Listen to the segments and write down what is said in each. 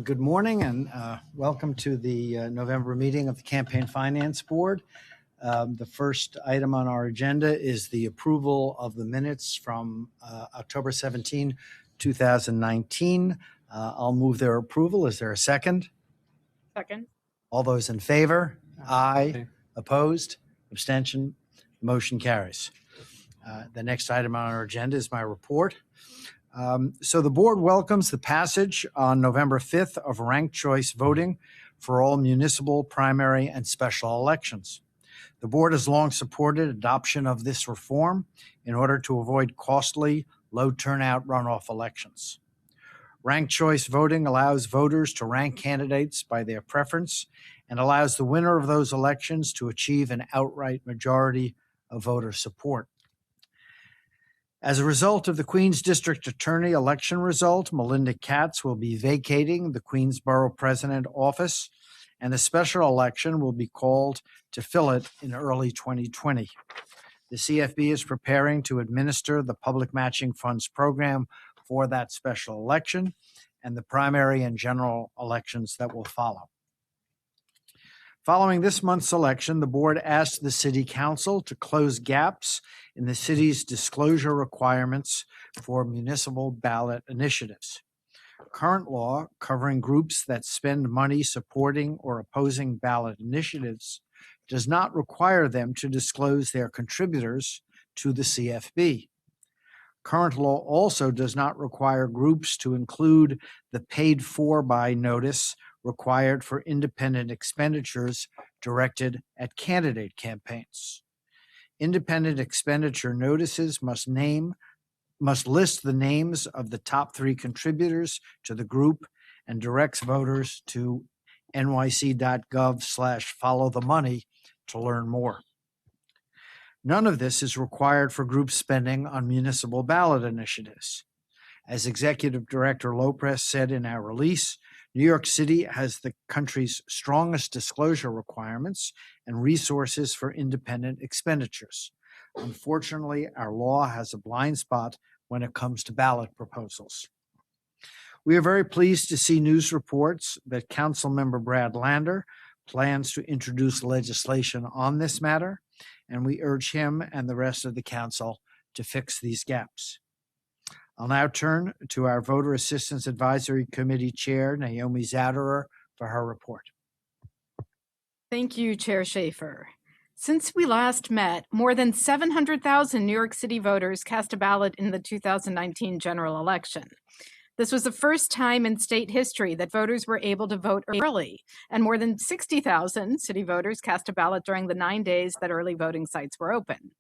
Good morning and welcome to the November meeting of the Campaign Finance Board. The first item on our agenda is the approval of the minutes from October 17, 2019. I'll move their approval. Is there a second? Second. All those in favor? Aye. Opposed? Abstention? Motion carries. The next item on our agenda is my report. So the board welcomes the passage on November 5th of ranked choice voting for all municipal, primary, and special elections. The board has long supported adoption of this reform in order to avoid costly, low turnout runoff elections. Ranked choice voting allows voters to rank candidates by their preference and allows the winner of those elections to achieve an outright majority of voter support. As a result of the Queens District Attorney election result, Melinda Katz will be vacating the Queensborough President office, and a special election will be called to fill it in early 2020. The CFB is preparing to administer the Public Matching Funds program for that special election and the primary and general elections that will follow. Following this month's election, the board asked the City Council to close gaps in the city's disclosure requirements for municipal ballot initiatives. Current law covering groups that spend money supporting or opposing ballot initiatives does not require them to disclose their contributors to the CFB. Current law also does not require groups to include the paid for by notice required for independent expenditures directed at candidate campaigns. Independent expenditure notices must list the names of the top 3 contributors to the group and directs voters to nyc.gov/followthemoney to learn more. None of this is required for groups spending on municipal ballot initiatives. As Executive Director Lopez said in our release, New York City has the country's strongest disclosure requirements and resources for independent expenditures. Unfortunately, our law has a blind spot when it comes to ballot proposals. We are very pleased to see news reports that Councilmember Brad Lander plans to introduce legislation on this matter, and we urge him and the rest of the council to fix these gaps. I'll now turn to our Voter Assistance Advisory Committee Chair, Naomi Zouderer, for her report. Thank you, Chair Schaefer. Since we last met, more than 700,000 New York City voters cast a ballot in the 2019 general election. This was the first time in state history that voters were able to vote early, and more than 60,000 city voters cast a ballot during the 9 days that early voting sites were open.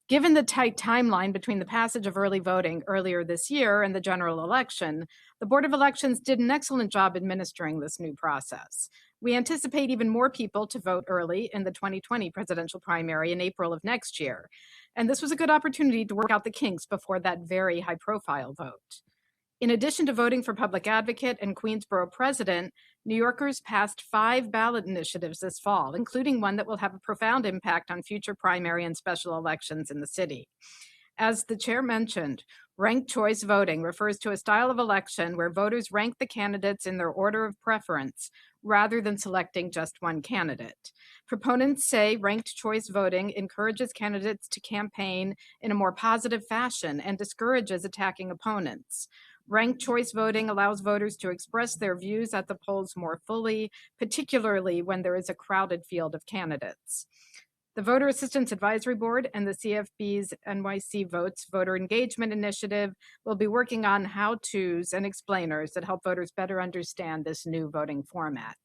Given the tight timeline between the passage of early voting earlier this year and the general election, the Board of Elections did an excellent job administering this new process. We anticipate even more people to vote early in the 2020 presidential primary in April of next year, and this was a good opportunity to work out the kinks before that very high-profile vote. In addition to voting for public advocate and Queensborough president, New Yorkers passed 5 ballot initiatives this fall, including one that will have a profound impact on future primary and special elections in the city. As the chair mentioned, ranked choice voting refers to a style of election where voters rank the candidates in their order of preference rather than selecting just one candidate. Proponents say ranked choice voting encourages candidates to campaign in a more positive fashion and discourages attacking opponents. Ranked choice voting allows voters to express their views at the polls more fully, particularly when there is a crowded field of candidates. The Voter Assistance Advisory Board and the CFB's NYC Votes voter engagement initiative will be working on how-tos and explainers that help voters better understand this new voting format.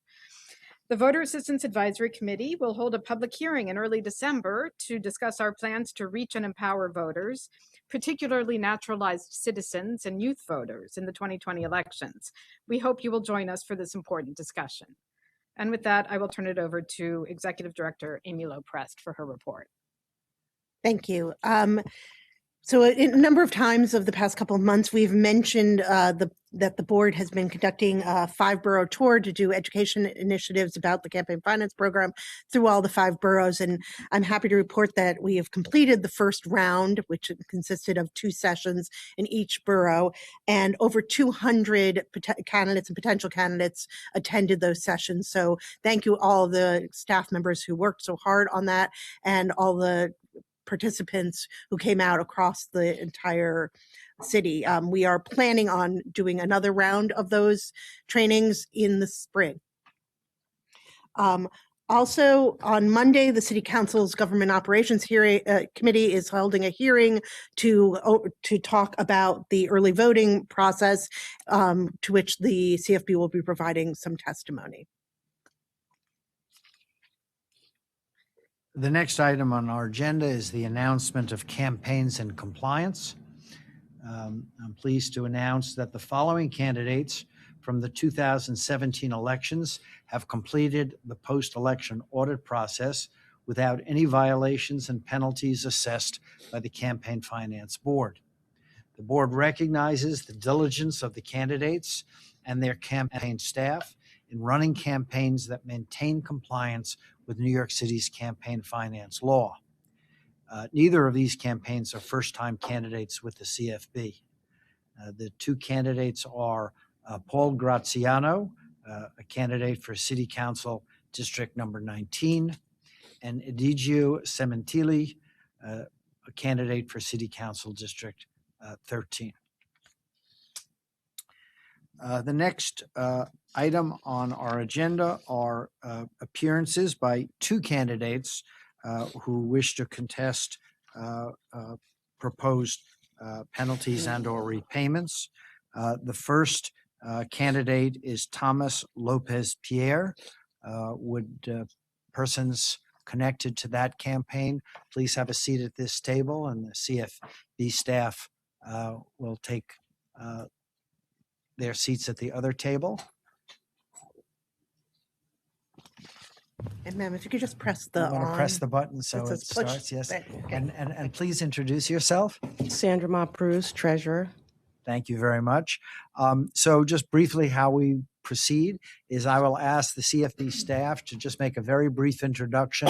The Voter Assistance Advisory Committee will hold a public hearing in early December to discuss our plans to reach and empower voters, particularly naturalized citizens and youth voters in the 2020 elections. We hope you will join us for this important discussion. And with that, I will turn it over to Executive Director Amy Lowe-Prest for her report. Thank you. So a number of times of the past couple of months, we've mentioned that the board has been conducting a 5-borough tour to do education initiatives about the campaign finance program through all the 5 boroughs. And I'm happy to report that we have completed the first round, which consisted of 2 sessions in each borough, and over 200 candidates and potential candidates attended those sessions. So thank you all the staff members who worked so hard on that, and all the participants who came out across the entire city. We are planning on doing another round of those trainings in the spring. Also, on Monday, the City Council's Government Operations Committee is holding a hearing to talk about the early voting process, to which the CFB will be providing some testimony. The next item on our agenda is the announcement of campaigns and compliance. I'm pleased to announce that the following candidates from the 2017 elections have completed the post-election audit process without any violations and penalties assessed by the Campaign Finance Board. The board recognizes the diligence of the candidates and their campaign staff in running campaigns that maintain compliance with New York City's campaign finance law. Neither of these campaigns are first-time candidates with the CFB. The 2 candidates are Paul Graziano, a candidate for City Council District Number 19, and Edigio Sementili, a candidate for City Council District 13. The next item on our agenda are appearances by 2 candidates who wish to contest proposed penalties and/or repayments. The first candidate is Thomas Lopez Pierre. Would persons connected to that campaign please have a seat at this table, and the CFB staff will take their seats at the other table. And ma'am, if you could just press the press the button so it starts. Yes. Okay. And please introduce yourself. Sandra Mopruce, treasurer. Thank you very much. So just briefly how we proceed is I will ask the CFB staff to just make a very brief introduction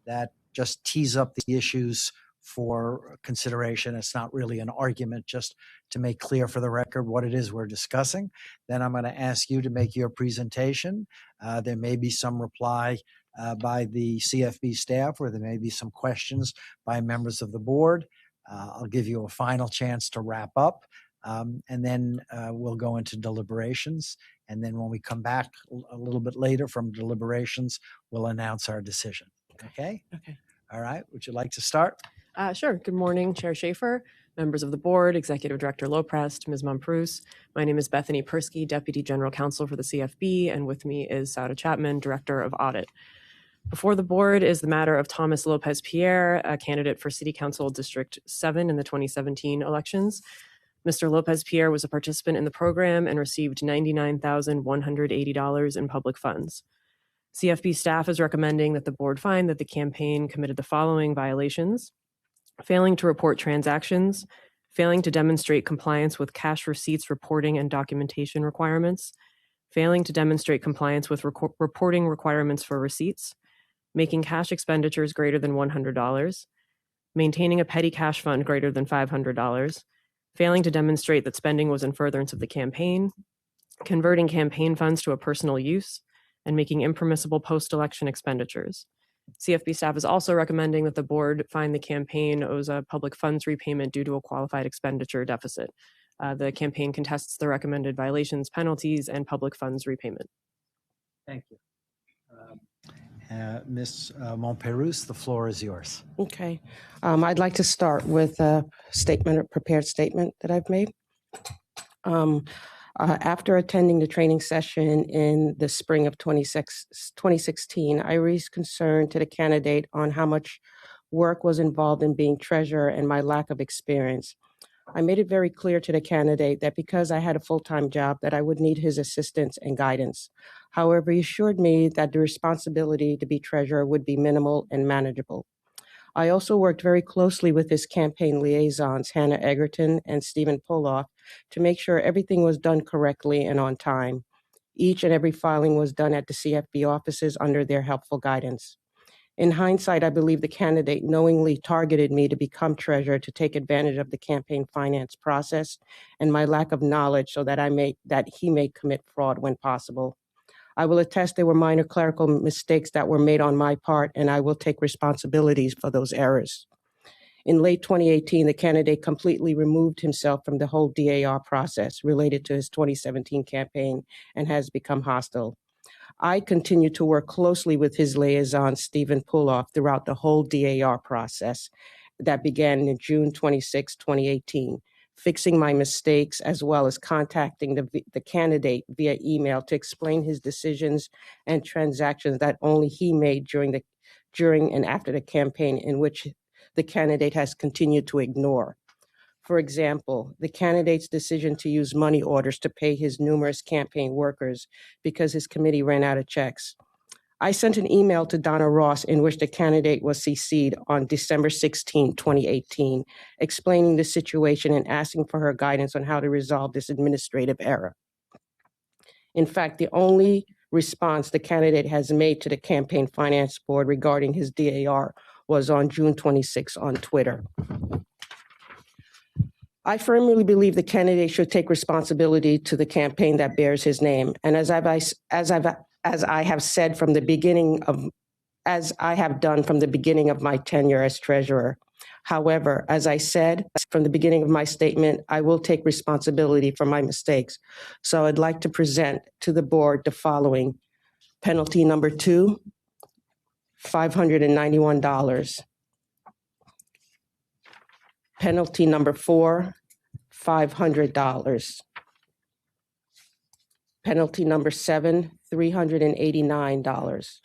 that just tees up the issues for consideration. It's not really an argument, just to make clear for the record what it is we're discussing. Then I'm going to ask you to make your presentation. There may be some reply by the CFB staff, or there may be some questions by members of the board. I'll give you a final chance to wrap up, and then we'll go into deliberations. And then when we come back a little bit later from deliberations, we'll announce our decision. Okay? Okay. All right. Would you like to start? Sure. Good morning, Chair Schaefer, members of the board, Executive Director Loprest, Ms. Mopruce. My name is Bethany Persky, Deputy General Counsel for the CFB, and with me is Sauda Chapman, Director of Audit. Before the board is the matter of Thomas Lopez Pierre, a candidate for City Council District 7 in the 2017 elections. Mr. Lopez Pierre was a participant in the program and received $99,180 in public funds. CFB staff is recommending that the board find that the campaign committed the following violations: failing to report transactions, failing to demonstrate compliance with cash receipts reporting and documentation requirements, failing to demonstrate compliance with reporting requirements for receipts, making cash expenditures greater than $100, maintaining a petty cash fund greater than $500, failing to demonstrate that spending was in furtherance of the campaign, converting campaign funds to a personal use, and making impermissible post-election expenditures. CFB staff is also recommending that the board find the campaign owes a public funds repayment due to a qualified expenditure deficit. The campaign contests the recommended violations, penalties, and public funds repayment. Thank you. Ms. Mopruce, the floor is yours. Okay. I'd like to start with a prepared statement that I've made. After attending the training session in the spring of 2016, I raised concern to the candidate on how much work was involved in being treasurer and my lack of experience. I made it very clear to the candidate that because I had a full-time job, that I would need his assistance and guidance. However, he assured me that the responsibility to be treasurer would be minimal and manageable. I also worked very closely with his campaign liaisons, Hannah Egerton and Stephen Poloff, to make sure everything was done correctly and on time. Each and every filing was done at the CFB offices under their helpful guidance. In hindsight, I believe the candidate knowingly targeted me to become treasurer to take advantage of the campaign finance process and my lack of knowledge so that he may commit fraud when possible. I will attest there were minor clerical mistakes that were made on my part, and I will take responsibilities for those errors. In late 2018, the candidate completely removed himself from the whole DAR process related to his 2017 campaign and has become hostile. I continue to work closely with his liaison, Stephen Poloff, throughout the whole DAR process that began in June 26, 2018, fixing my mistakes as well as contacting the candidate via email to explain his decisions and transactions that only he made during and after the campaign, in which the candidate has continued to ignore. For example, the candidate's decision to use money orders to pay his numerous campaign workers because his committee ran out of checks. I sent an email to Donna Ross in which the candidate was CC'd on December 16, 2018, explaining the situation and asking for her guidance on how to resolve this administrative error. In fact, the only response the candidate has made to the Campaign Finance Board regarding his DAR was on June 26 on Twitter. I firmly believe the candidate should take responsibility to the campaign that bears his name. And as I have said from the beginning of, as I have done from the beginning of my tenure as treasurer. However, as I said from the beginning of my statement, I will take responsibility for my mistakes. So I'd like to present to the board the following. Penalty number 2, $591. Penalty number 4, $500. Penalty number 7, $389.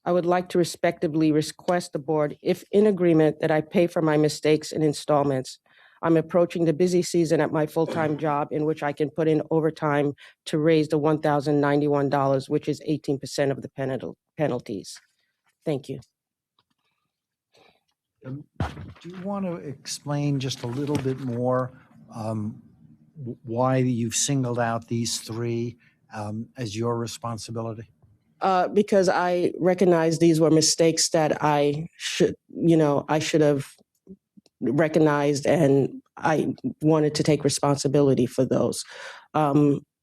I would like to respectfully request the board, if in agreement, that I pay for my mistakes in installments. I'm approaching the busy season at my full-time job in which I can put in overtime to raise the $1,091, which is 18% of the penalties. Thank you. Do you want to explain just a little bit more why you've singled out these 3 as your responsibility? Because I recognize these were mistakes that I should have recognized, and I wanted to take responsibility for those. They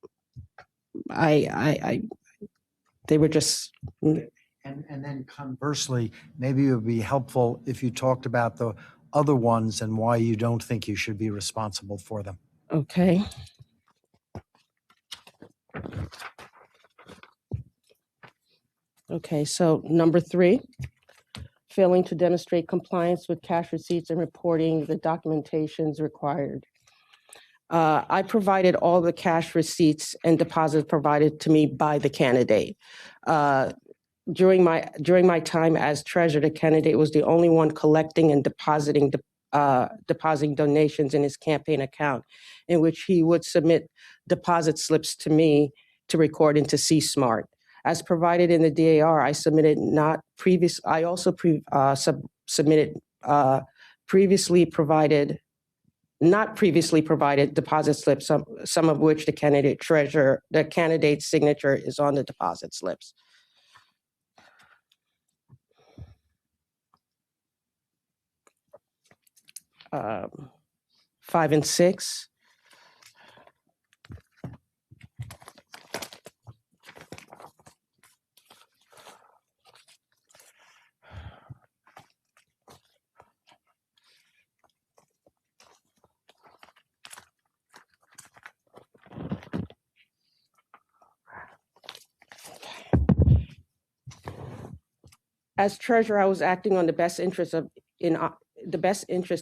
were just. And then conversely, maybe it would be helpful if you talked about the other ones and why you don't think you should be responsible for them. Okay. Okay, so number 3, failing to demonstrate compliance with cash receipts and reporting the documentations required. I provided all the cash receipts and deposits provided to me by the candidate. During my time as treasurer, the candidate was the only one collecting and depositing donations in his campaign account, in which he would submit deposit slips to me to record into C-Smart. As provided in the DAR, I submitted submitted previously provided deposit slips, some of which the candidate's signature is on the deposit slips. Uh, 5 and 6. As treasurer, I was acting on the best interest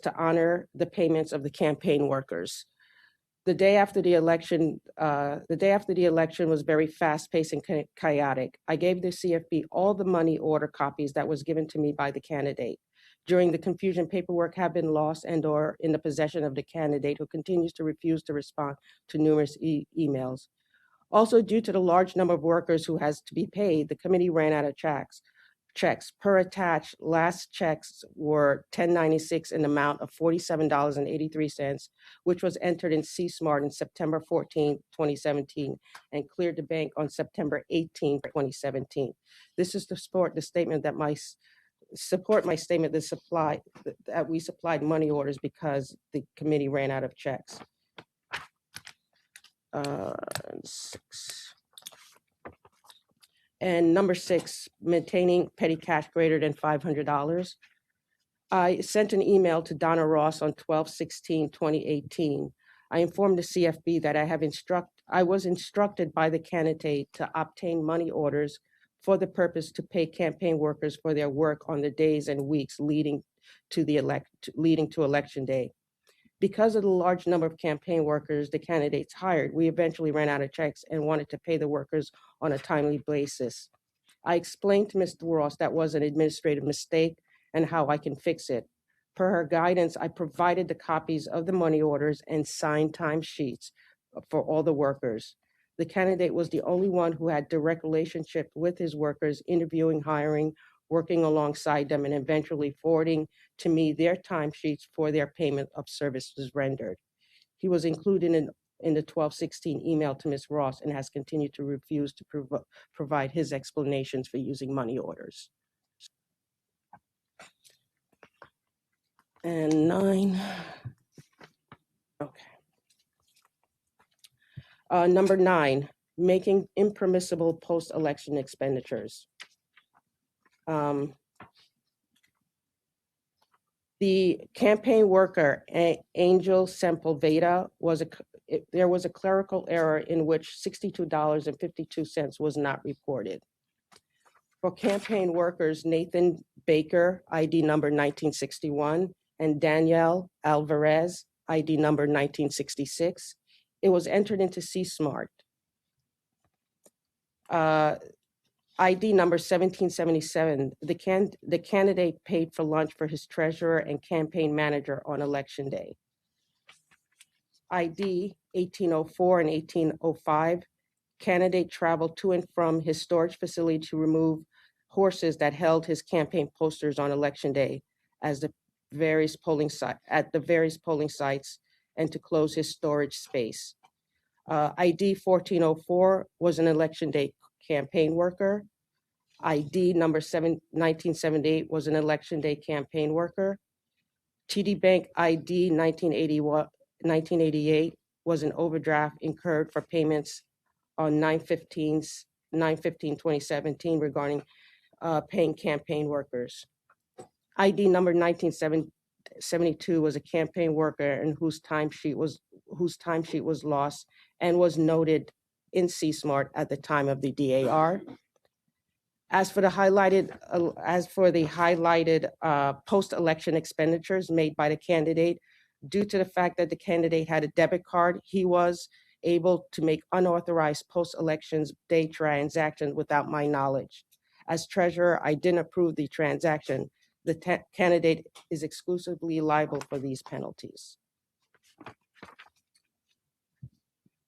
to honor the payments of the campaign workers. The day after the election was very fast-paced and chaotic. I gave the CFB all the money order copies that was given to me by the candidate. During the confusion, paperwork have been lost and/or in the possession of the candidate, who continues to refuse to respond to numerous emails. Also, due to the large number of workers who has to be paid, the committee ran out of checks. checks. Per attached, last checks were 1096 in the amount of $47.83, which was entered in C-Smart on September 14, 2017, and cleared the bank on September 18, 2017. This is to support the statement that my statement that we supplied money orders because the committee ran out of checks. 6. And number 6, maintaining petty cash greater than $500. I sent an email to Donna Ross on 12/16/2018. I informed the CFB that I was instructed by the candidate to obtain money orders for the purpose to pay campaign workers for their work on the days and weeks leading to election day. Because of the large number of campaign workers the candidates hired, we eventually ran out of checks and wanted to pay the workers on a timely basis. I explained to Mr. Ross that was an administrative mistake and how I can fix it. Per her guidance, I provided the copies of the money orders and signed timesheets for all the workers. The candidate was the only one who had direct relationship with his workers, interviewing, hiring, working alongside them, and eventually forwarding to me their timesheets for their payment of services rendered. He was included in the 12/16 email to Ms. Ross and has continued to refuse to provide his explanations for using money orders. And 9. Okay. Number 9, making impermissible post-election expenditures. The campaign worker, Angel Sepulveda, there was a clerical error in which $62.52 was not reported. For campaign workers, Nathan Baker, ID number 1961, and Danielle Alvarez, ID number 1966, it was entered into C-Smart. ID number 1777, the candidate paid for lunch for his treasurer and campaign manager on election day. ID 1804 and 1805, candidate traveled to and from his storage facility to remove horses that held his campaign posters on election day at the various polling sites and to close his storage space. ID 1404 was an election day campaign worker. ID number 1978 was an election day campaign worker. TD Bank ID 1988 was an overdraft incurred for payments on 9/15/2017 regarding paying campaign workers. ID number 1972 was a campaign worker and whose timesheet was lost and was noted in C-Smart at the time of the DAR. As for the highlighted post-election expenditures made by the candidate, due to the fact that the candidate had a debit card, he was able to make unauthorized post-elections day transactions without my knowledge. As treasurer, I didn't approve the transaction. The candidate is exclusively liable for these penalties.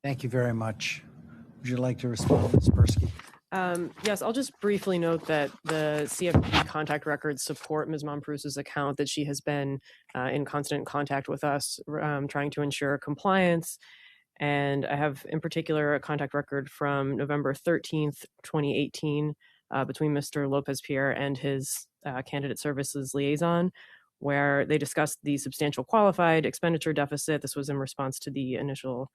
Thank you very much. Would you like to respond, Ms. Persky? Yes, I'll just briefly note that the CFP contact records support Ms. Montpruse's account that she has been in constant contact with us, trying to ensure compliance. And I have in particular a contact record from November 13th, 2018, between Mr. Lopez-Pierre and his candidate services liaison, where they discussed the substantial qualified expenditure deficit. This was in response to the initial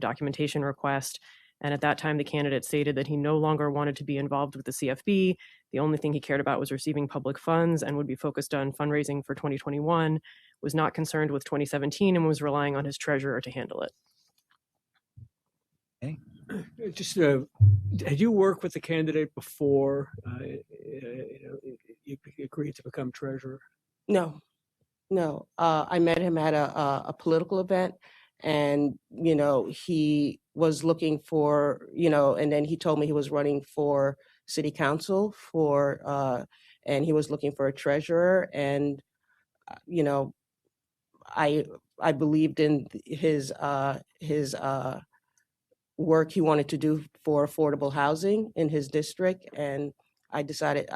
documentation request. And at that time, the candidate stated that he no longer wanted to be involved with the CFB. The only thing he cared about was receiving public funds and would be focused on fundraising for 2021, was not concerned with 2017, and was relying on his treasurer to handle it. Okay. Just, had you worked with the candidate before you agreed to become treasurer? No. I met him at a political event, and he was looking for and then he told me he was running for city council and he was looking for a treasurer, and I believed in his work he wanted to do for affordable housing in his district, and I decided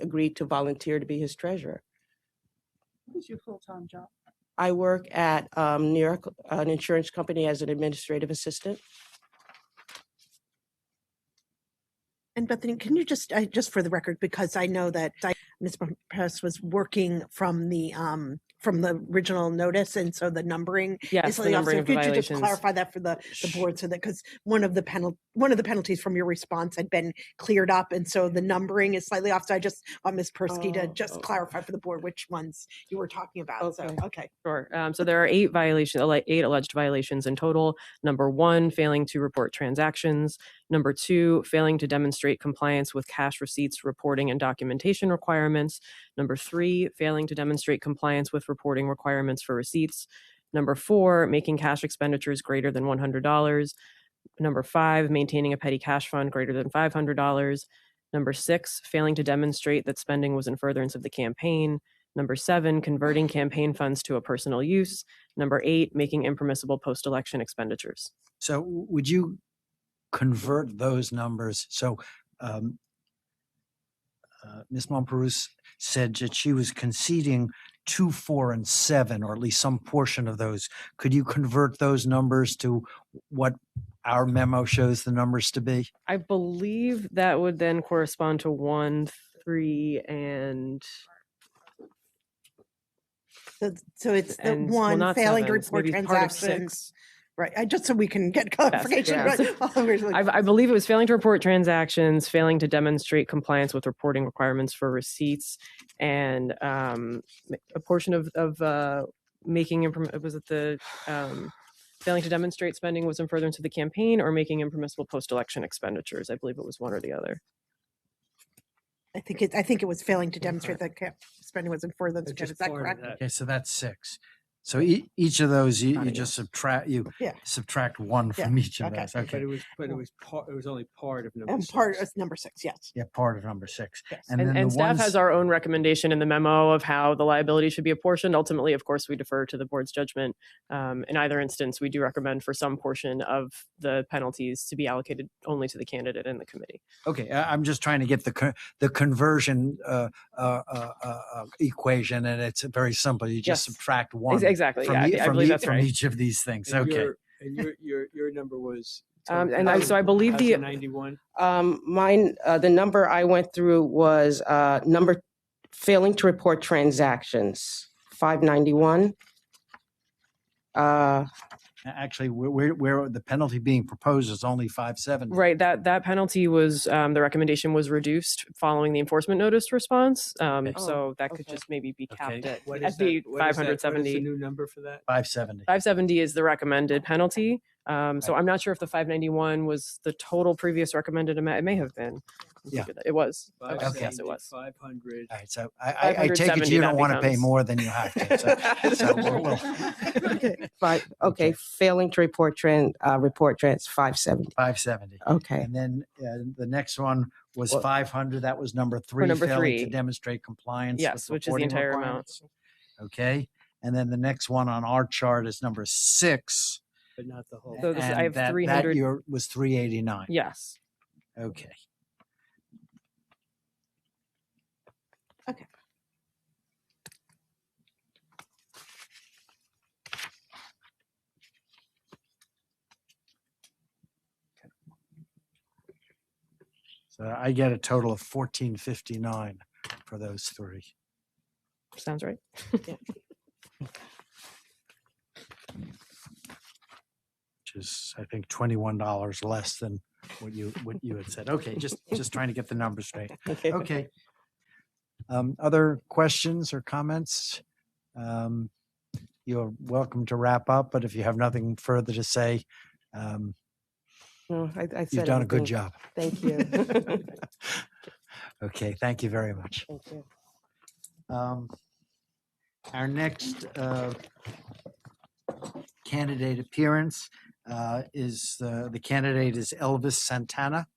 agreed to volunteer to be his treasurer. What is your full-time job? I work at New York, an insurance company, as an administrative assistant. And Bethany, can you just for the record, because I know that Ms. Press was working from the original notice, and so the numbering Yes, is the slightly off. So numbering if of the you could just violations. clarify that for the board, so that, because one of the penalties from your response had been cleared up, and so the numbering is slightly off. So I just want Ms. Persky to just clarify for the board which ones you were talking about. Okay. So, okay. Sure. So there are 8 alleged violations in total. Number 1, failing to report transactions. Number 2, failing to demonstrate compliance with cash receipts reporting and documentation requirements. Number 3, failing to demonstrate compliance with reporting requirements for receipts. Number 4, making cash expenditures greater than $100. Number 5, maintaining a petty cash fund greater than $500. Number 6, failing to demonstrate that spending was in furtherance of the campaign. Number 7, converting campaign funds to a personal use. Number 8, making impermissible post-election expenditures. So would you convert those numbers? So Ms. Monperus said that she was conceding 2, 4, and 7, or at least some portion of those. Could you convert those numbers to what our memo shows the numbers to be? I believe that would then correspond to 1, 3, and So it's the and, well, one not failing to 7, it's report maybe part of transactions. 6. Right. Just so we can get clarification. yes. Right. I believe it was failing to report transactions, failing to demonstrate compliance with reporting requirements for receipts, and a portion of making was it the failing to demonstrate spending was in furtherance of the campaign, or making impermissible post-election expenditures. I believe it was one or the other. I think it was failing to demonstrate that spending was in furtherance. It's just Is that part of correct? that. Okay, so that's 6. So each of those you just subtract Yeah. subtract 1 Yeah, from each of okay. those. But Okay. it was only part of number And 6. part is number 6. Yes. Yeah, part of number 6. Yes. And then the And staff ones, has our own recommendation in the memo of how the liability should be apportioned. Ultimately, of course, we defer to the board's judgment. In either instance, we do recommend for some portion of the penalties to be allocated only to the candidate and the committee. okay, I'm just trying to get the conversion equation, and it's very simple. You just Yes. subtract 1 Exactly. from, Yeah, I believe that's from right. each of these things. And Okay. your number was. So I believe the 91. Mine, the number I went through was number failing to report transactions, 591. Actually, where the penalty being proposed is only 570. right that penalty was the recommendation was reduced following the enforcement notice response. So that could okay. just maybe be capped Okay. What at is the that? What is that? What is the 570. new number for that? 570. 570 is the recommended penalty. So I'm not sure if the 591 was the total previous recommended amount. It may have been. Yeah. It was. Okay. 570, Yes, it was. 500. All right, so I take it 570 you that don't want to pay becomes. more than you have to. So we'll Okay, failing to report 570. 570. Okay, And then the next one was Well- 500. That was number 3, number failing to 3. demonstrate compliance. Yes, with which is the reporting entire amount. requirements. Okay. And then the next one on our chart is number 6. But not the whole. So this- I and have that 300 year was 389. Yes. Okay. Okay. So I get a total of 1459 for those 3. Sounds right. Which is, I think, $21 less than what you had said. Okay, just trying to get the numbers straight. okay. Okay. Other questions or comments? You're welcome to wrap up, but if you have nothing further to say, No, I said you've done a good everything. job. Thank you. Okay, thank you very much. Thank you. Our next candidate appearance is the candidate is Elvis Santana.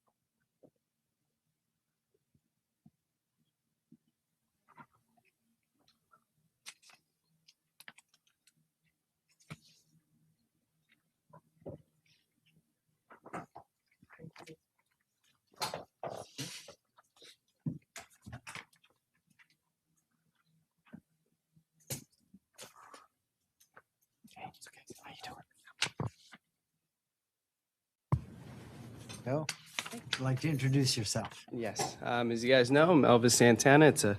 go. Would you like to introduce yourself? Yes. As you guys know, I'm Elvis Santana. It's a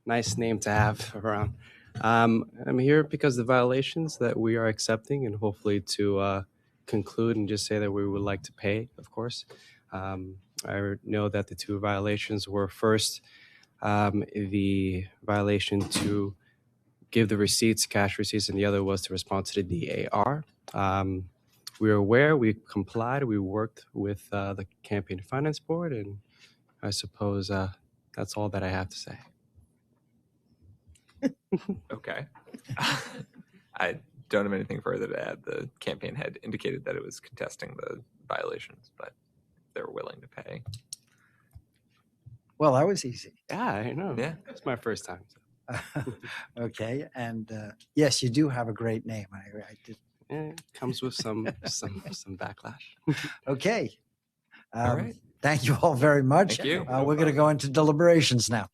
nice name to have around. I'm here because the violations that we are accepting and hopefully to conclude and just say that we would like to pay, of course. I know that the two violations were first the violation to give the receipts, cash receipts, and the other was to respond to the DAR. We were aware, we complied, we worked with the Campaign Finance Board, and I suppose that's all that I have to say. Okay. I don't have anything further to add. The campaign had indicated that it was contesting the violations, but they were willing to pay. Well, that was easy. Yeah, I know. Yeah. It's my first time. Okay, and yes, you do have a great name. I did. It comes with some backlash. Okay. All right. Thank you all very much. Thank you. We're going to go into deliberations now.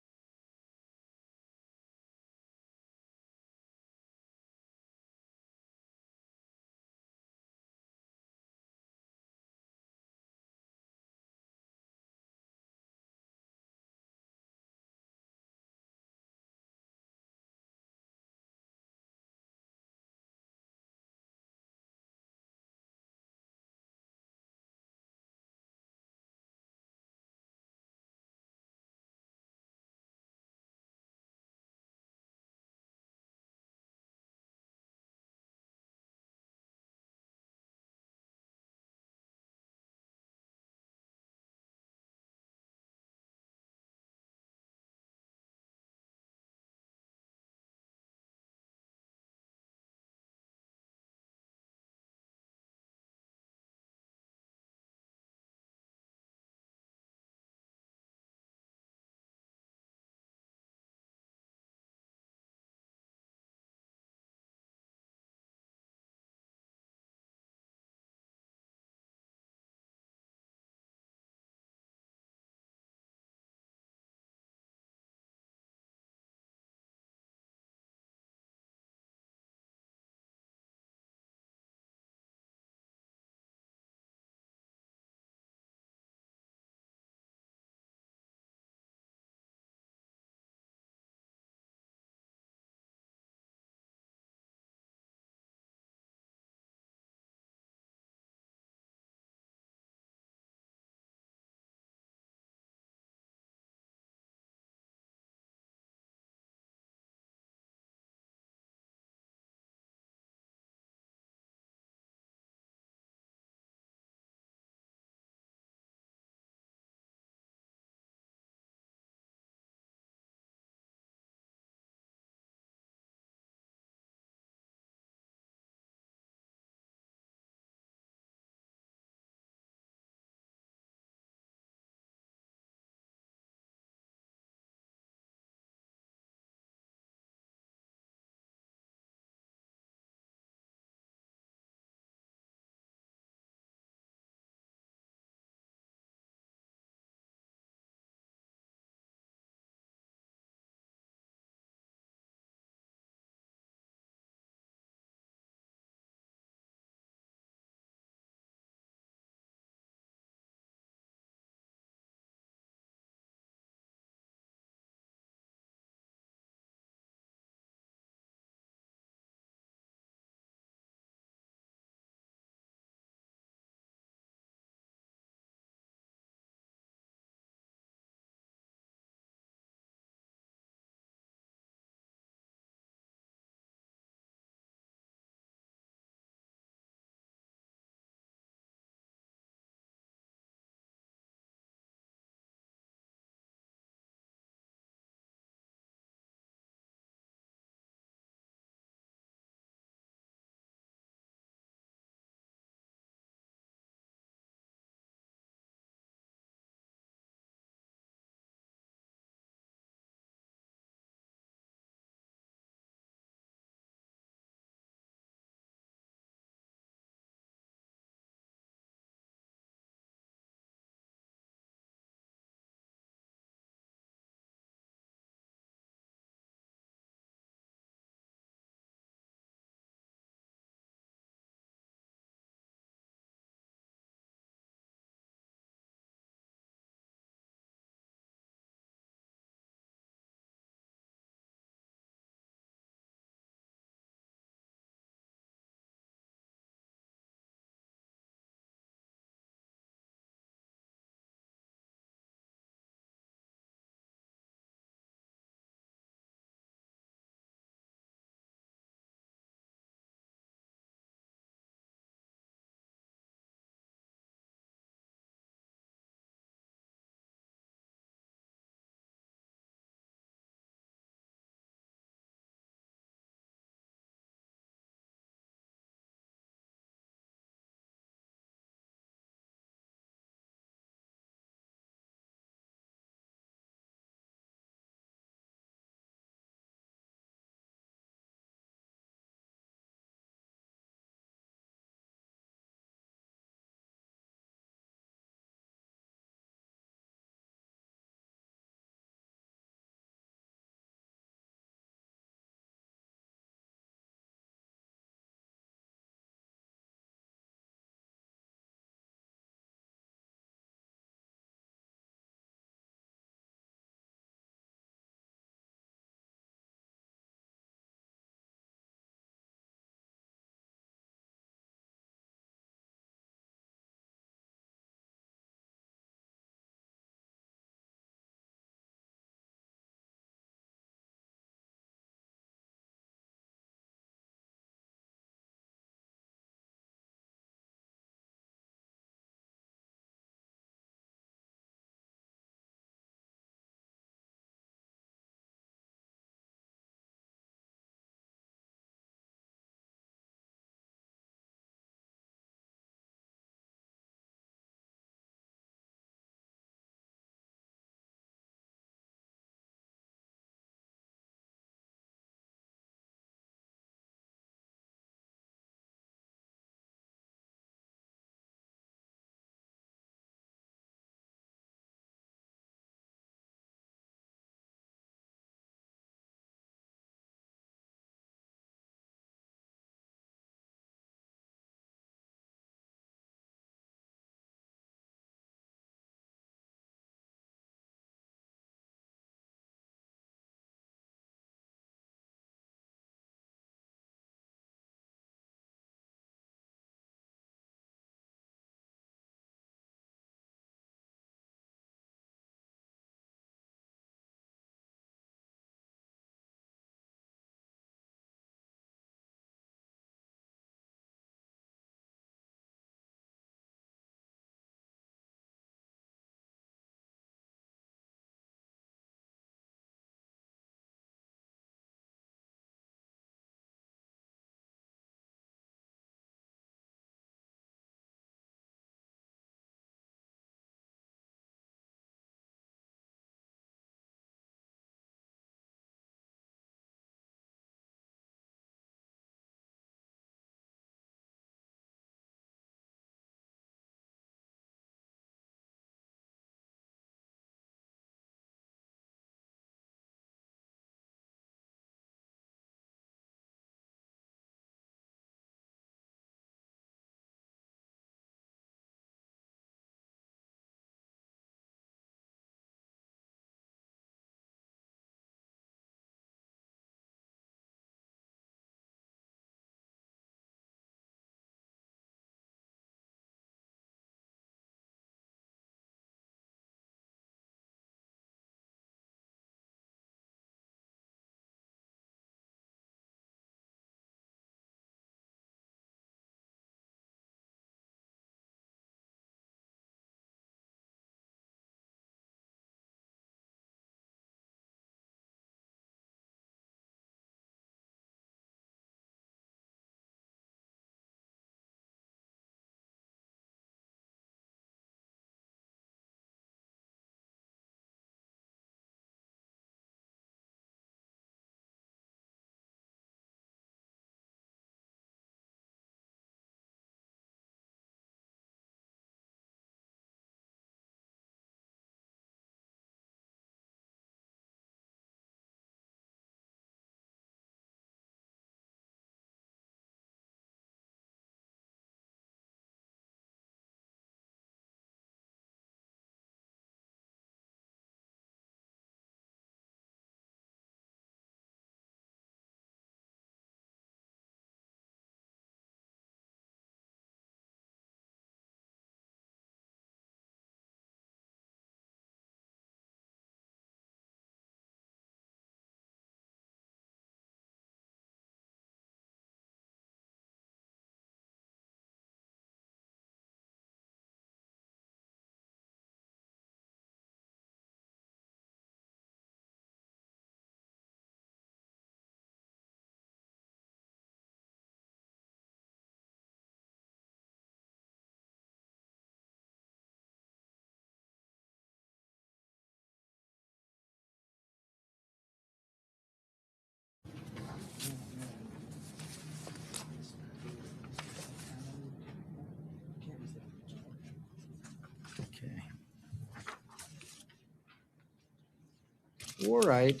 All right.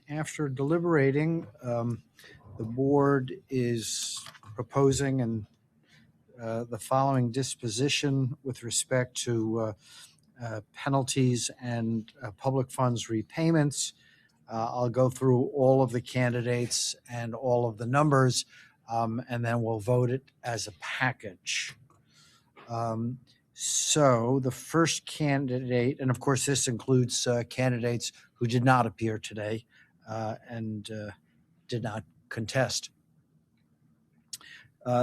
After deliberating, the board is proposing and the following disposition with respect to penalties and public funds repayments. I'll go through all of the candidates and all of the numbers, and then we'll vote it as a package. So the first candidate, and of course this includes candidates who did not appear today and did not contest.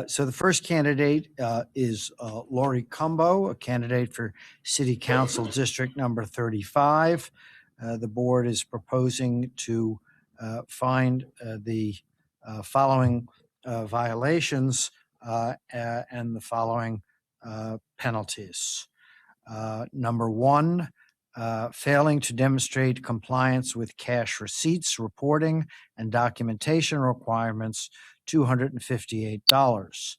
So the first candidate is Lori Cumbo, a candidate for City Council District number 35. The board is proposing to find the following violations and the following penalties. Number one, failing to demonstrate compliance with cash receipts, reporting, and documentation requirements, $258.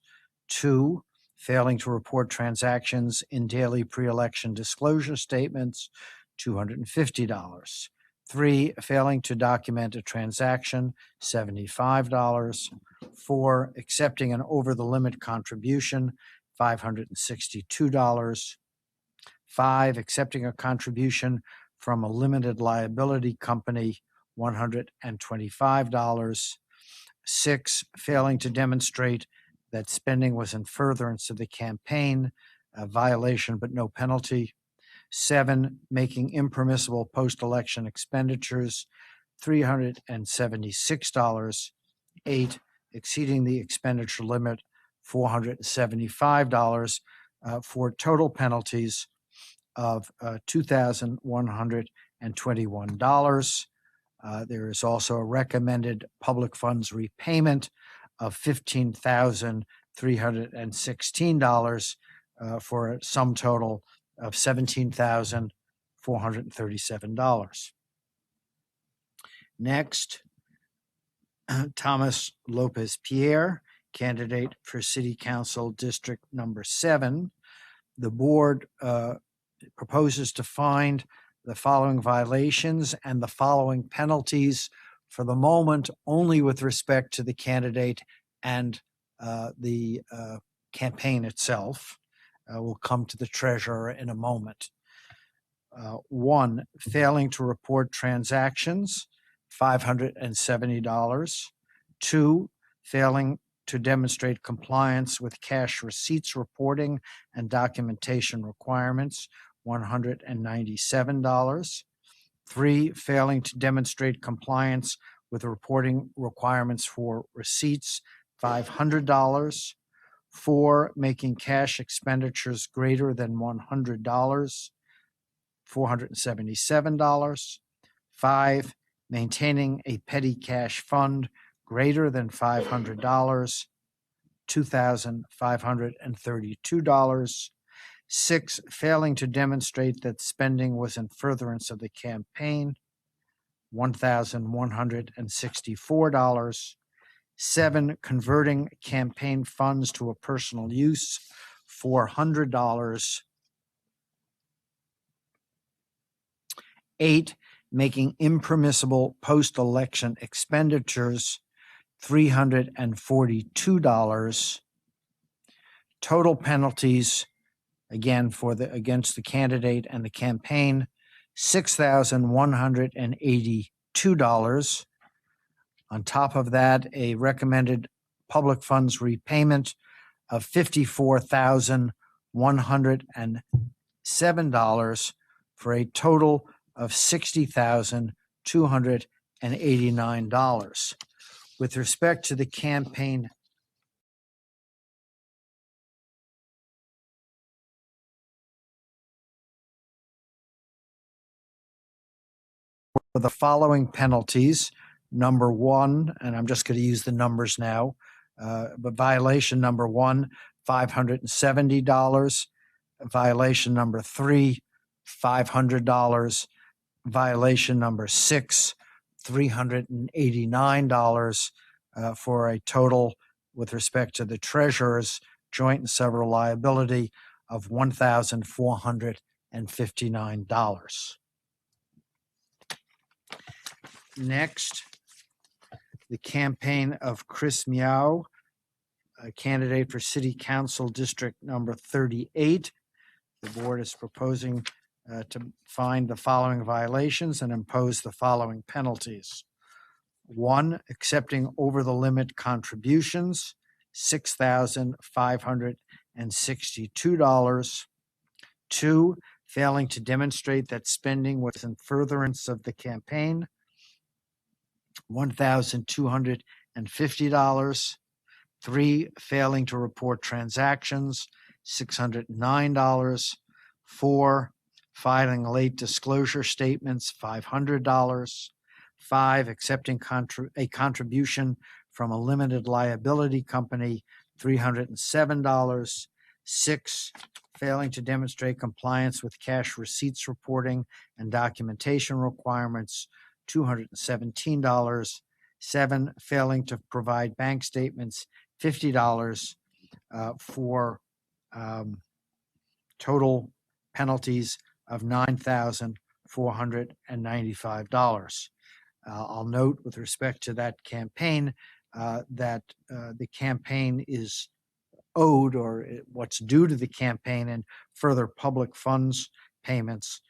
Two, failing to report transactions in daily pre-election disclosure statements, $250. Three, failing to document a transaction, $75. Four, accepting an over-the-limit contribution, $562. Five, accepting a contribution from a limited liability company, $125. Six, failing to demonstrate that spending was in furtherance of the campaign, a violation but no penalty. Seven, making impermissible post-election expenditures, $376. Eight, exceeding the expenditure limit, $475, for total penalties of $2,121. There is also a recommended public funds repayment of $15,316 for a sum total of $17,437. Next, Thomas Lopez Pierre, candidate for City Council District number 7. The board proposes to find the following violations and the following penalties, for the moment only with respect to the candidate and the campaign itself. We'll come to the treasurer in a moment. One, failing to report transactions, $570. Two, failing to demonstrate compliance with cash receipts reporting and documentation requirements, $197. Three, failing to demonstrate compliance with reporting requirements for receipts, $500. Four, making cash expenditures greater than $100, $477. Five, maintaining a petty cash fund greater than $500, $2,532. Six, failing to demonstrate that spending was in furtherance of the campaign, $1,164. Seven, converting campaign funds to a personal use, $400. Eight, making impermissible post-election expenditures, $342. Total penalties, again, against the candidate and the campaign, $6,182. On top of that, a recommended public funds repayment of $54,107 for a total of $60,289. With respect to the campaign, for the following penalties. Number one, and I'm just going to use the numbers now, but violation number one, $570. Violation number three, $500. Violation number six, $389, for a total, with respect to the treasurer's joint and several liability, of $1,459. Next, the campaign of Chris Miao, a candidate for City Council District Number 38. The board is proposing to find the following violations and impose the following penalties. 1, accepting over the limit contributions, $6,562. 2, failing to demonstrate that spending was in furtherance of the campaign, $1,250. 3, failing to report transactions, $609. 4, filing late disclosure statements, $500. 5, accepting a contribution from a limited liability company, $307. 6, failing to demonstrate compliance with cash receipts reporting and documentation requirements, $217. 7, failing to provide bank statements, $50, for total penalties of $9,495. I'll note with respect to that campaign that the campaign is owed, or what's due to the campaign and further public funds payments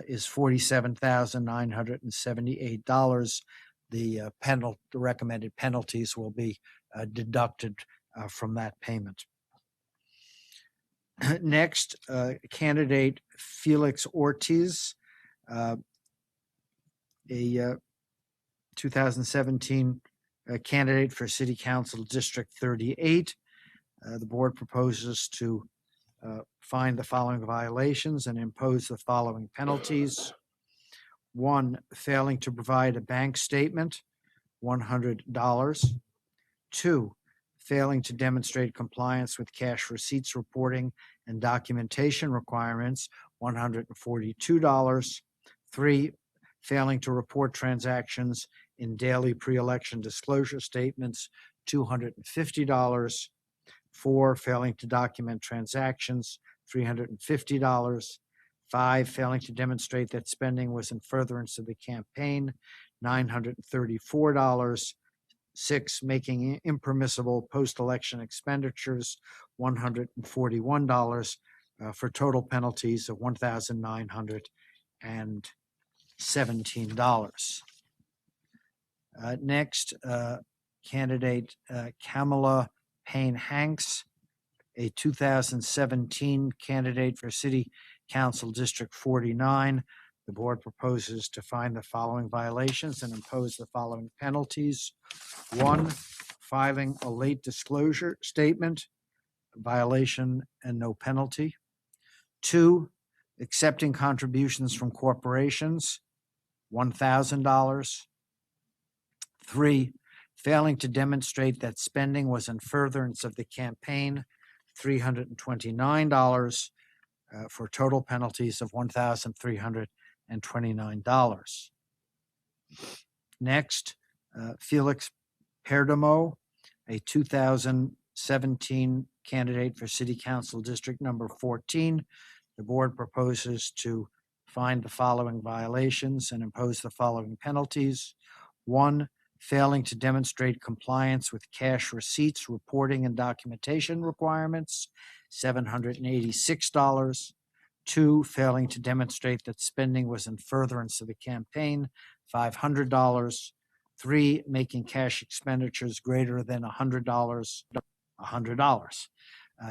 is $47,978. The recommended penalties will be deducted from that payment. Next, candidate Felix Ortiz, a 2017 candidate for City Council District 38. The board proposes to find the following violations and impose the following penalties. 1, failing to provide a bank statement, $100. 2, failing to demonstrate compliance with cash receipts reporting and documentation requirements, $142. 3, failing to report transactions in daily pre-election disclosure statements, $250. 4, failing to document transactions, $350. 5, failing to demonstrate that spending was in furtherance of the campaign, $934. 6, making impermissible post-election expenditures, $141, for total penalties of $1,917. Next, candidate Kamala Payne Hanks, a 2017 candidate for City Council District 49. The board proposes to find the following violations and impose the following penalties. 1, filing a late disclosure statement, violation and no penalty. 2, accepting contributions from corporations, $1,000. 3, failing to demonstrate that spending was in furtherance of the campaign, $329, for total penalties of $1,329. Next, Felix Perdomo, a 2017 candidate for City Council District Number 14. The board proposes to find the following violations and impose the following penalties. 1, failing to demonstrate compliance with cash receipts, reporting, and documentation requirements, $786. 2, failing to demonstrate that spending was in furtherance of the campaign, $500. 3, making cash expenditures greater than $100, $100.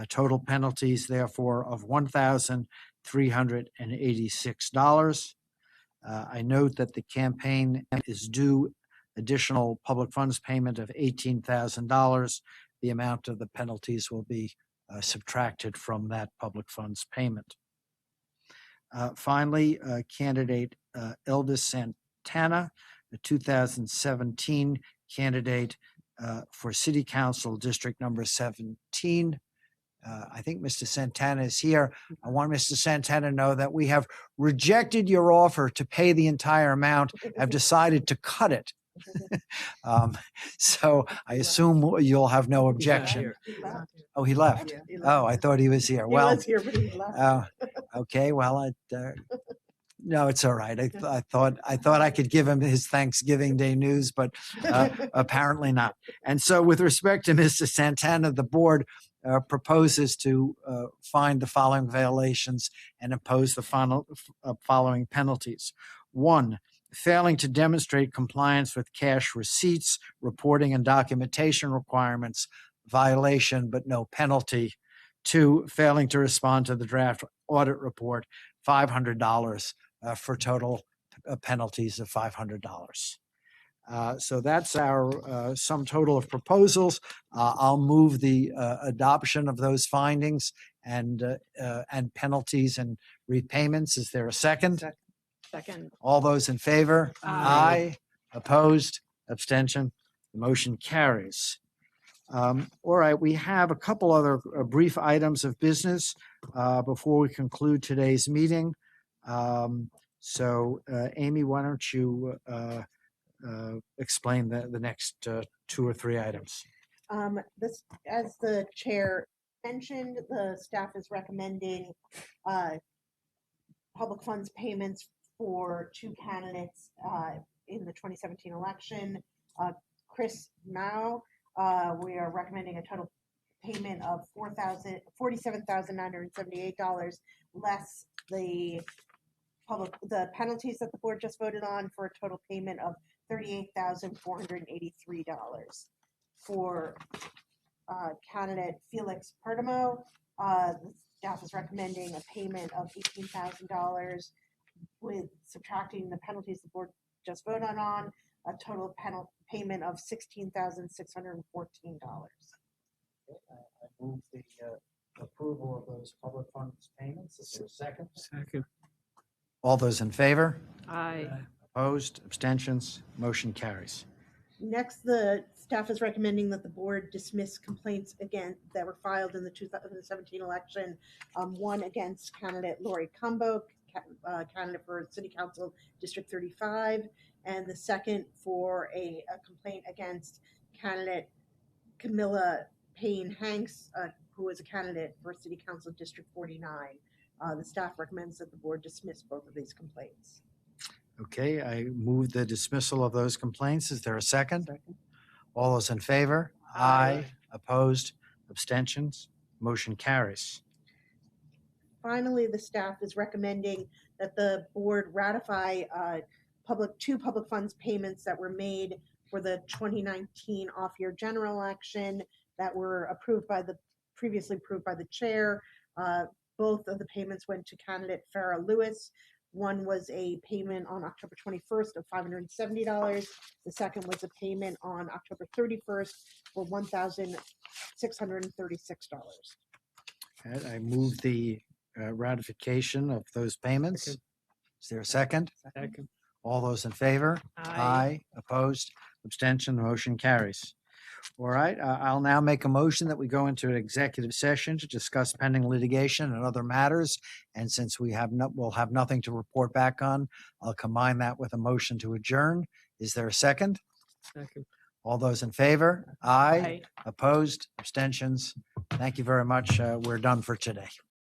Total penalties, therefore, of $1,386. I note that the campaign is due additional public funds payment of $18,000. The amount of the penalties will be subtracted from that public funds payment. Finally, candidate Elvis Santana, the 2017 candidate for City Council District Number 17. I think Mr. Santana is here. I want Mr. Santana to know that we have rejected your offer to pay the entire amount, have decided to cut it. So I assume you'll have no objection. Oh, he left. Oh, I thought he was here. Well, He was here, but he left. okay. Well, No, it's all right. I thought I could give him his Thanksgiving Day news, but apparently not. And so with respect to Mr. Santana, the board proposes to find the following violations and impose the following penalties. 1, failing to demonstrate compliance with cash receipts, reporting and documentation requirements, violation but no penalty. 2, failing to respond to the draft audit report, $500 for total penalties of $500. So that's our sum total of proposals. I'll move the adoption of those findings and penalties and repayments. Is there a second? Second. All those in favor? Aye. Opposed? Abstention? The motion carries. All right, we have a couple other brief items of business before we conclude today's meeting. So, Amy, why don't you explain the next 2 or 3 items? This, as the chair mentioned, the staff is recommending public funds payments for 2 candidates in the 2017 election. Chris Mao, we are recommending a total payment of $47,978 less the penalties that the board just voted on, for a total payment of $38,483. For candidate Felix Perdomo, the staff is recommending a payment of $18,000 with subtracting the penalties the board just voted on, a total payment of $16,614. I move the approval of those public funds payments. Is there a second? Second. All those in favor? Aye. Opposed? Abstentions? Motion carries. Next, the staff is recommending that the board dismiss complaints again that were filed in the 2017 election. 1 against candidate Lori Cumbo, candidate for City Council District 35, and the second for a complaint against candidate Camilla Payne Hanks, who is a candidate for City Council District 49. The staff recommends that the board dismiss both of these complaints. Okay, I move the dismissal of those complaints. Is there a second? All those in favor? Aye. Opposed? Abstentions? Motion carries. Finally, the staff is recommending that the board ratify 2 public funds payments that were made for the 2019 off-year general election that were previously approved by the chair. Both of the payments went to candidate Farrah Lewis. One was a payment on October 21st of $570. The second was a payment on October 31st for $1,636. Okay, I move the ratification of those payments. Is there a second? Second. All those in favor? Aye. Opposed? Abstention? The motion carries. All right, I'll now make a motion that we go into an executive session to discuss pending litigation and other matters. And since we'll have nothing to report back on, I'll combine that with a motion to adjourn. Is there a second? Second. All those in favor? Aye. Aye. Opposed? Abstentions? Thank you very much. We're done for today.